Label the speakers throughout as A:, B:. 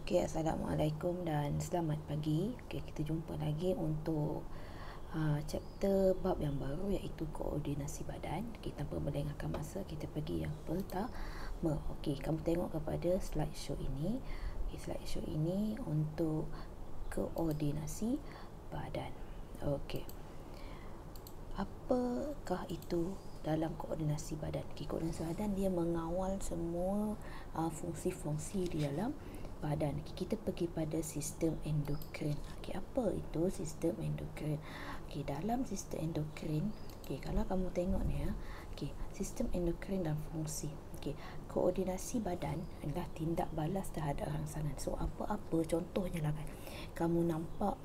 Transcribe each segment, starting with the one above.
A: Okay, Assalamualaikum dan selamat pagi. Okay, kita jumpa lagi untuk chapter bab yang baru iaitu koordinasi badan. Okay, tanpa melengahkan masa, kita pergi yang pertama. Okay, kamu tengok kepada slideshow ini. Okay, slideshow ini untuk koordinasi badan. Okay, apakah itu dalam koordinasi badan? Okay, koordinasi badan dia mengawal semua fungsi-fungsi di dalam badan. Okay, kita pergi pada sistem endokrin. Okay, apa itu sistem endokrin? Okay, dalam sistem endokrin, okay, kalau kamu tengok ni okay, sistem endokrin dan fungsi. Okay, koordinasi badan adalah tindak balas terhadap rangsangan. So, apa-apa contohnya lah kan, kamu nampak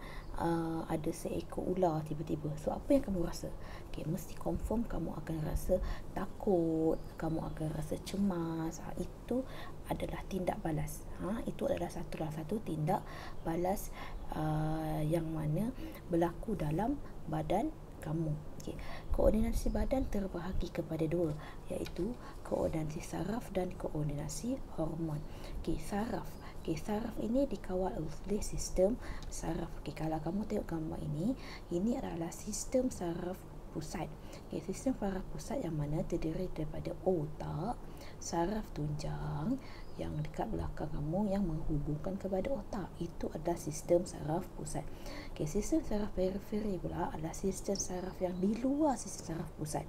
A: ada seekor ular tiba-tiba. So, apa yang kamu rasa? Okay, mesti confirm kamu akan rasa takut, kamu akan rasa cemas. Itu adalah tindak balas. Itu adalah satu tindak balas yang mana berlaku dalam badan kamu. Okay. Koordinasi badan terbahagi kepada dua, iaitu koordinasi saraf dan koordinasi hormon. Okay, saraf. Okay, saraf ini dikawal oleh sistem saraf. Okay, kalau kamu tengok gambar ini adalah sistem saraf pusat. Okay, sistem saraf pusat yang mana terdiri daripada otak, saraf tunjang yang dekat belakang kamu yang menghubungkan kepada otak. Itu adalah sistem saraf pusat. Okay, sistem saraf periferi pula adalah sistem saraf yang di luar sistem saraf pusat,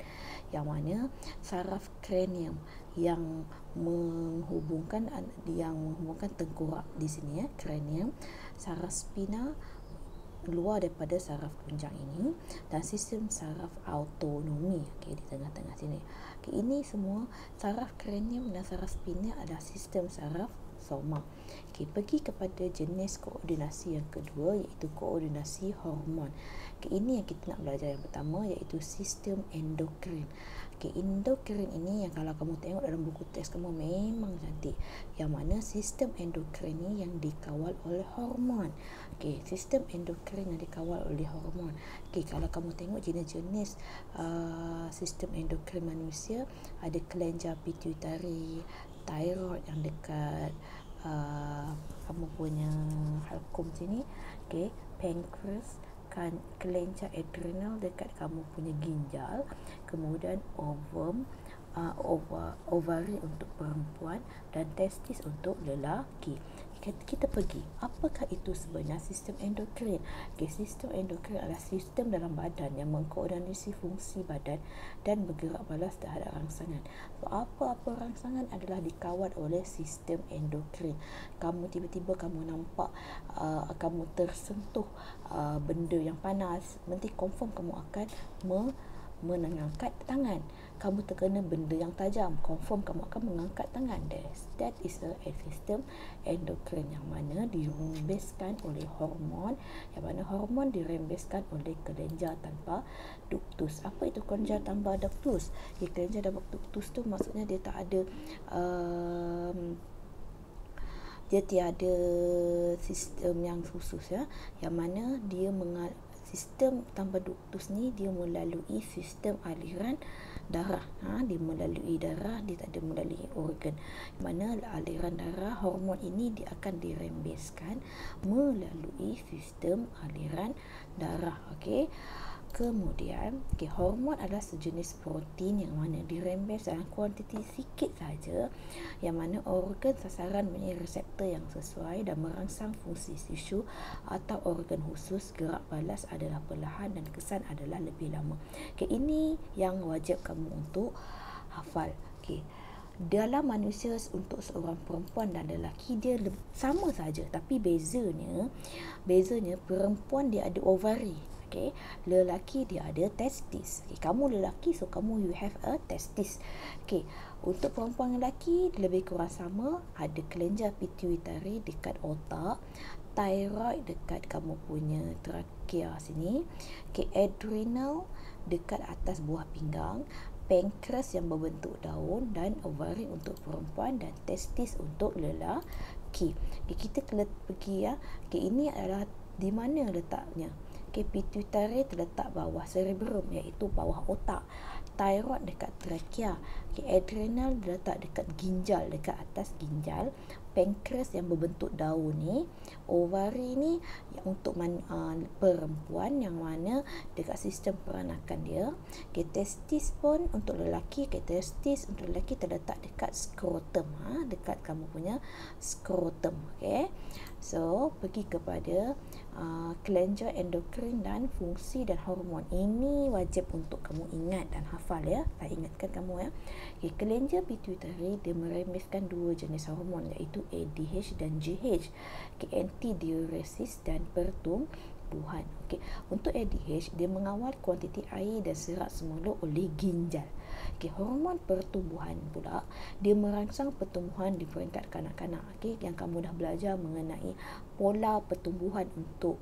A: yang mana saraf kranium yang menghubungkan tengkorak di sini kranium, saraf spina luar daripada saraf tunjang ini, dan sistem saraf autonomi di tengah-tengah sini. Ini semua saraf kranium dan saraf spina adalah sistem saraf soma. Pergi kepada jenis koordinasi yang kedua, iaitu koordinasi hormon. Ini yang kita nak belajar yang pertama, iaitu sistem endokrin. Endokrin ini yang kalau kamu tengok dalam buku teks kamu memang cantik, yang mana sistem endokrin ini yang dikawal oleh hormon. Sistem endokrin yang dikawal oleh hormon. Kalau kamu tengok jenis-jenis sistem endokrin manusia, ada kelenjar pituitari, thyroid yang dekat kamu punya halkum sini, pankreas, kelenjar adrenal dekat kamu punya ginjal, kemudian ovari untuk perempuan, dan testis untuk lelaki. Kita pergi, apakah itu sebenarnya sistem endokrin? Sistem endokrin adalah sistem dalam badan yang mengkoordinasi fungsi badan dan bergerak balas terhadap rangsangan. Apa-apa rangsangan adalah dikawal oleh sistem endokrin. Kamu tiba-tiba kamu nampak kamu tersentuh benda yang panas, nanti confirm kamu akan mengangkat tangan. Kamu terkena benda yang tajam, confirm kamu akan mengangkat tangan. That is a system endokrin, yang mana dirembeskan oleh hormon, yang mana hormon dirembeskan oleh kelenjar tanpa duktus. Apa itu kelenjar tanpa duktus? Kelenjar tanpa duktus tu maksudnya dia tak ada dia tiada sistem yang khusus, yang mana dia sistem tanpa duktus ni dia melalui sistem aliran darah. Dia melalui darah, dia tak ada melalui organ. Mana aliran darah, hormon ini dia akan dirembeskan melalui sistem aliran darah. Kemudian hormon adalah sejenis protein yang mana dirembes dalam kuantiti sikit saja, yang mana organ sasaran punya reseptor yang sesuai dan merangsang fungsi tisu atau organ khusus. Gerak balas adalah perlahan dan kesan adalah lebih lama. Ini yang wajib kamu untuk hafal. Dalam manusia, untuk seorang perempuan dan lelaki dia sama saja, tapi bezanya perempuan dia ada ovari, lelaki dia ada testis. Kamu lelaki, so kamu you have a testis. Untuk perempuan lelaki lebih kurang sama, ada kelenjar pituitari dekat otak, thyroid dekat kamu punya trakea sini, adrenal dekat atas buah pinggang, pankreas yang berbentuk daun, dan ovari untuk perempuan, dan testis untuk lelaki. Kita pergi ini adalah di mana letaknya. Pituitari terletak bawah cerebrum, iaitu bawah otak. Thyroid dekat trakea. Adrenal letak dekat ginjal, dekat atas ginjal. pankreas yang berbentuk daun ni, ovari ni yang untuk perempuan yang mana dekat sistem peranakan dia. Testis pun untuk lelaki, testis untuk lelaki terletak dekat skrotum, dekat kamu punya skrotum. Okay. So pergi kepada kelenjar endokrin dan fungsi dan hormon. Ini wajib untuk kamu ingat dan hafal ya. Saya ingatkan kamu ya. Okay, kelenjar pituitari dia merembeskan dua jenis hormon, iaitu ADH dan GH. Okay, antidiuresis dan pertumbuhan. Okay, untuk ADH dia mengawal kuantiti air dan serat semula oleh ginjal. Okay, hormon pertumbuhan pula dia merangsang pertumbuhan di peringkat kanak-kanak. Okay, yang kamu dah belajar mengenai pola pertumbuhan untuk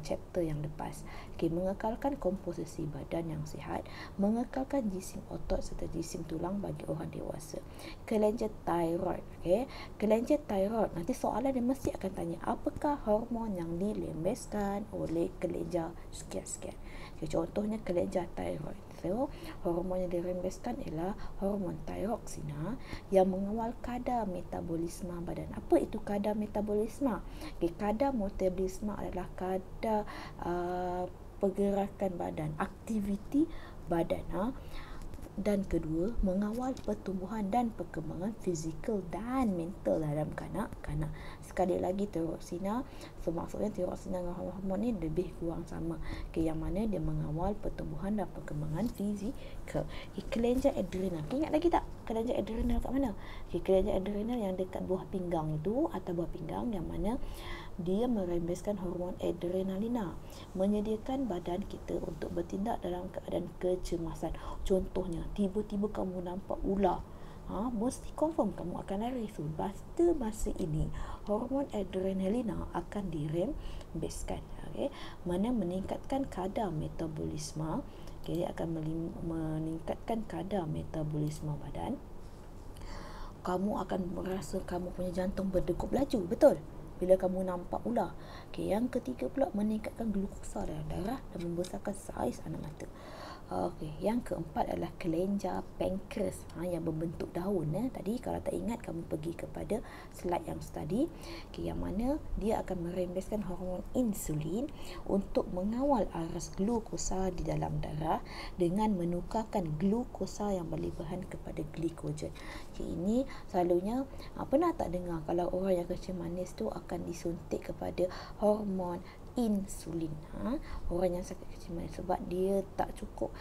A: chapter yang lepas. Okay, mengekalkan komposisi badan yang sihat, mengekalkan jisim otot serta jisim tulang bagi orang dewasa. Kelenjar thyroid. Okay, kelenjar thyroid nanti soalan dia mesti akan tanya, apakah hormon yang dilembeskan oleh kelenjar sekian-sekian. Okay, contohnya kelenjar thyroid. So, hormon yang dirembeskan ialah hormon thyroksina yang mengawal kadar metabolisme badan. Apa itu kadar metabolisme? Okay, kadar metabolisme adalah kadar pergerakan badan, aktiviti badan. Dan kedua, mengawal pertumbuhan dan perkembangan fizikal dan mental dalam kanak-kanak. Sekali lagi, tiroksina, so maksudnya tiroksina dengan hormon ni lebih kurang sama. Okay, yang mana dia mengawal pertumbuhan dan perkembangan fizikal. Okay, kelenjar adrenal. Okay, ingat lagi tak? Kelenjar adrenal kat mana? Okay, kelenjar adrenal yang dekat buah pinggang itu, atau buah pinggang yang mana dia merembeskan hormon adrenalina, menyediakan badan kita untuk bertindak dalam keadaan kecemasan. Contohnya, tiba-tiba kamu nampak ular, mesti confirm kamu akan lari. So, masa ini hormon adrenalina akan dirembeskan. Okay, mana meningkatkan kadar metabolisme. Okay, dia akan meningkatkan kadar metabolisme badan. Kamu akan merasa kamu punya jantung berdegup laju, betul? Bila kamu nampak ular. Okay, yang ketiga pula meningkatkan glukosa dalam darah dan membesarkan saiz anak mata. Okey, yang keempat adalah kelenjar pankreas yang berbentuk daun. Tadi kalau tak ingat, kamu pergi kepada slide yang tadi. Okay, yang mana dia akan merembeskan hormon insulin untuk mengawal aras glukosa di dalam darah dengan menukarkan glukosa yang berlebihan kepada glikogen. Okay, ini selalunya pernah tak dengar kalau orang yang kencing manis tu akan disuntik kepada hormon insulin. Orang yang sakit kencing manis sebab dia tak cukup,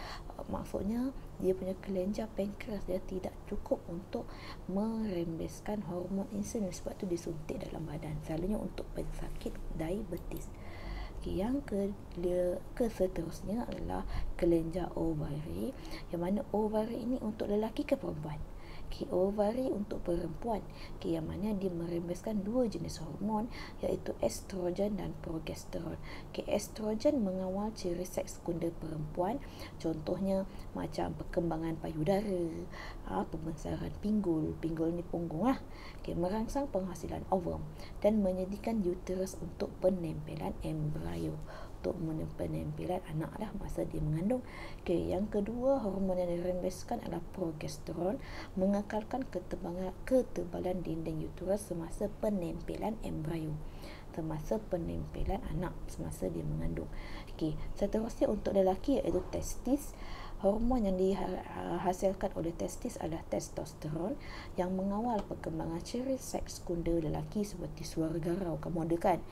A: maksudnya dia punya kelenjar pankreas dia tidak cukup untuk merembeskan hormon insulin, sebab tu disuntik dalam badan, selalunya untuk pesakit diabetes. Okay, yang seterusnya adalah kelenjar ovari, yang mana ovari ini untuk lelaki ke perempuan? Okay, ovari untuk perempuan. Okay, yang mana dia merembeskan dua jenis hormon, iaitu estrogen dan progesteron. Okay, estrogen mengawal ciri seks sekunder perempuan, contohnya macam perkembangan payudara, pembesaran pinggul ni punggung lah. Okay, merangsang penghasilan ovum dan menyediakan uterus untuk penempelan embrio, untuk penempelan anak lah masa dia mengandung. Okay, yang kedua hormon yang dirembeskan adalah progesteron, mengekalkan ketebalan dinding uterus semasa penempelan embrio, semasa penempelan anak semasa dia mengandung. Okay, seterusnya untuk lelaki iaitu testis. Hormon yang dihasilkan oleh testis adalah testosteron yang mengawal perkembangan ciri seks sekunder lelaki seperti suara garau. Kamu ada kan?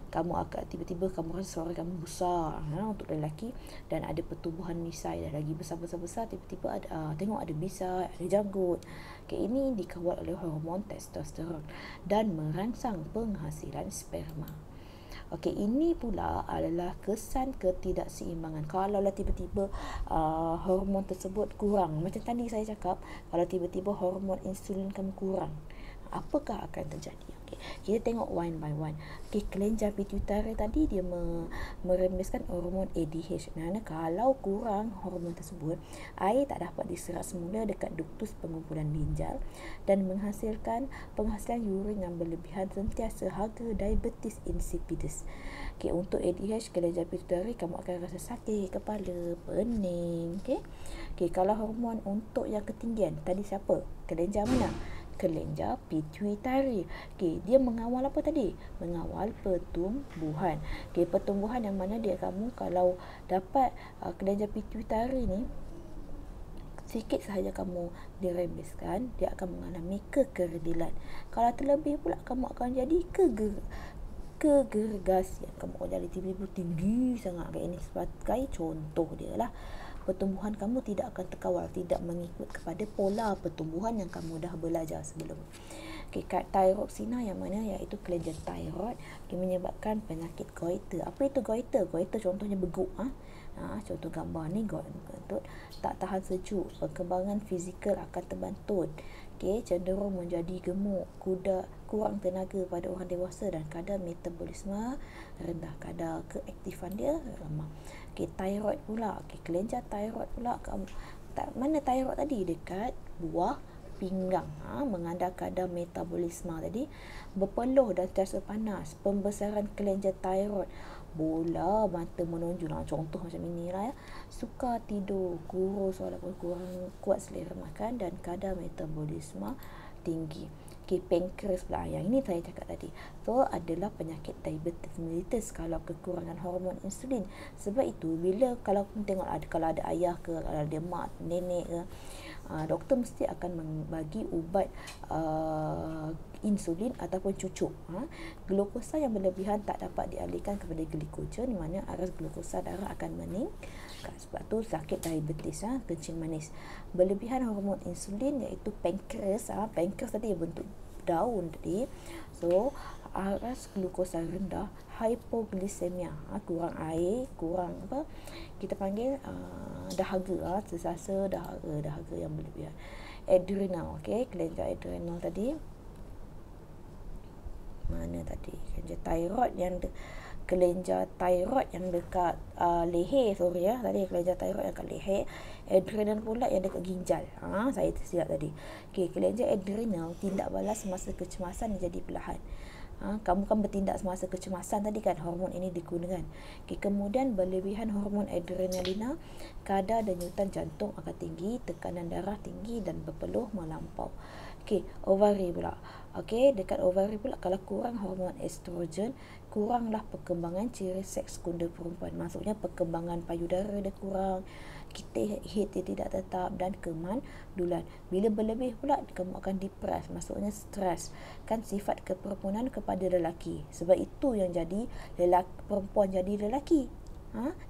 A: Kamu akan tiba-tiba kamu rasa suara kamu besar untuk lelaki, dan ada pertumbuhan misai dah lagi besar-besar, tiba-tiba ada tengok ada misai, ada janggut. Okay, ini dikawal oleh hormon testosteron dan merangsang penghasilan sperma. Okey, ini pula adalah kesan ketidakseimbangan. Kalaulah tiba-tiba hormon tersebut kurang, macam tadi saya cakap, kalau tiba-tiba hormon insulin kamu kurang, apakah akan terjadi? Okay, kita tengok one by one. Okay, kelenjar pituitari tadi dia merembeskan hormon ADH. Nah, kalau kurang hormon tersebut, air tak dapat diserap semula dekat duktus pengumpulan ginjal dan menghasilkan penghasilan urin yang berlebihan, sentiasa harga diabetes insipidus. Okay, untuk ADH, kelenjar pituitari, kamu akan rasa sakit kepala, pening. Okay, kalau hormon untuk yang ketinggian, tadi siapa? Kelenjar mana? kelenjar pituitari. Okey, dia mengawal apa tadi? Mengawal pertumbuhan. Okey, pertumbuhan yang mana dia kamu kalau dapat kelenjar pituitari ni sikit sahaja kamu dirembeskan, dia akan mengalami kekerdilan. Kalau terlebih pula kamu akan jadi kegergasian. Kamu akan jadi tiba-tiba tinggi sangat. Ini sebagai contoh dia lah. Pertumbuhan kamu tidak akan terkawal, tidak mengikut kepada pola pertumbuhan yang kamu dah belajar sebelum. Okay, thyroxina yang mana iaitu kelenjar thyroid menyebabkan penyakit goiter. Apa itu goiter? Goiter contohnya beguk. Contoh gambar ni goiter, tak tahan sejuk, perkembangan fizikal akan terbantun. Okay, cenderung menjadi gemuk, kurang tenaga pada orang dewasa dan kadar metabolisme rendah, kadar keaktifan dia lemah. Okay, thyroid pula. Okay, kelenjar thyroid pula mana thyroid tadi? Dekat buah pinggang, mengandar kadar metabolisme tadi, berpeluh dan terasa panas, pembesaran kelenjar thyroid, bola mata menonjol, contoh macam inilah ya, sukar tidur, kurus walaupun kurang kuat selera makan dan kadar metabolisme tinggi. Okay, pankreas pula, yang ini saya cakap tadi, so adalah penyakit diabetes mellitus kalau kekurangan hormon insulin. Sebab itu bila kalau tengok kalau ada ayah ke, kalau ada mak, nenek ke, doktor mesti akan membagi ubat insulin ataupun cucuk. Glukosa yang berlebihan tak dapat dialihkan kepada glikogen, di mana aras glukosa darah akan meningkat. Sebab tu sakit diabetes, kencing manis. Berlebihan hormon insulin iaitu pankreas. Pankreas tadi bentuk daun tadi. So aras glukosa rendah, hypoglycemia, kurang air, kurang apa kita panggil dahaga, sesasa dahaga yang berlebihan. Adrenal, okey, kelenjar adrenal tadi mana tadi? Kelenjar thyroid yang dekat leher, tadi kelenjar thyroid yang dekat leher. Adrenal pula yang dekat ginjal. Saya tersilap tadi. Okey, kelenjar adrenal tindak balas semasa kecemasan jadi perlahan. Kamu kan bertindak semasa kecemasan tadi kan, hormon ini digunakan. Okay, kemudian berlebihan hormon adrenalina, kadar denyutan jantung akan tinggi, tekanan darah tinggi dan berpeluh melampau. Okey, ovari pula. Okey, dekat ovari pula kalau kurang hormon estrogen, kuranglah perkembangan ciri seks sekunder perempuan. Maksudnya perkembangan payudara dia kurang, kita head dia tidak tetap dan kemandulan. Bila berlebih pula kamu akan depres, maksudnya stres. Kan sifat keperempuanan kepada lelaki. Sebab itu yang jadi perempuan jadi lelaki.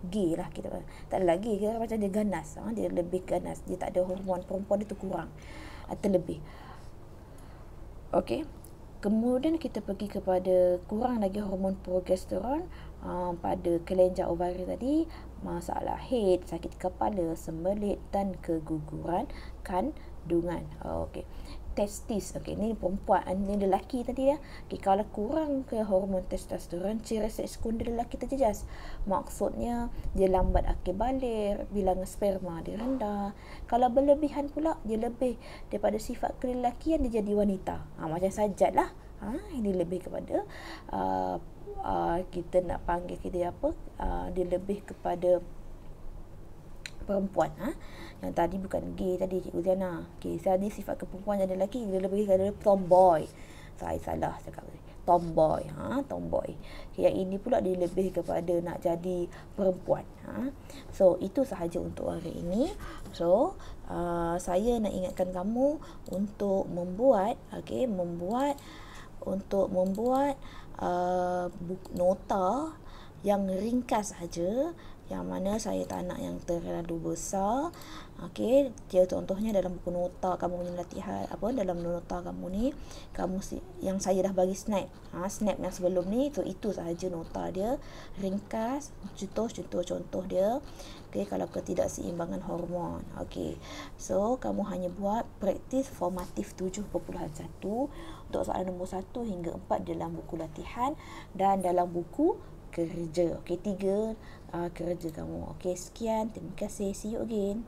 A: Gay lah kita. Tak ada lagi kira macam dia ganas. Dia lebih ganas. Dia tak ada hormon perempuan itu kurang atau lebih. Okey. Kemudian kita pergi kepada kurang lagi hormon progesteron pada kelenjar ovari tadi, masalah head, sakit kepala, sembelit dan keguguran kandungan. Okey. Testis, okey, ni perempuan, ni lelaki tadi ya. Okey, kalau kurang ke hormon testosteron, ciri seks sekunder lelaki terjejas. Maksudnya dia lambat akil balik, bilangan sperma dia rendah. Kalau berlebihan pula, dia lebih daripada sifat kelelakian, dia jadi wanita. Macam Sajat lah. Ini lebih kepada kita nak panggil dia apa? Dia lebih kepada perempuan. Yang tadi bukan gay tadi, Cikgu Ziana. Okay, tadi sifat keperempuan jadi lelaki, dia lebih kepada tomboy. Saya salah cakap tadi. Tomboy. Tomboy. Okay, yang ini pula dia lebih kepada nak jadi perempuan. So, itu sahaja untuk hari ini. So, saya nak ingatkan kamu untuk membuat nota yang ringkas saja, yang mana saya tak nak yang terlalu besar. Okey, dia contohnya dalam buku nota kamu punya latihan dalam nota kamu ni, yang saya dah bagi snap yang sebelum ni, itu sahaja nota dia, ringkas, contoh dia. Okey, kalau ketidakseimbangan hormon. Okey, so kamu hanya buat praktis formatif 7.1 untuk soalan nombor 1 hingga 4 dalam buku latihan dan dalam buku kerja. Okey, 3 kerja kamu. Okey, sekian, terima kasih, see you again.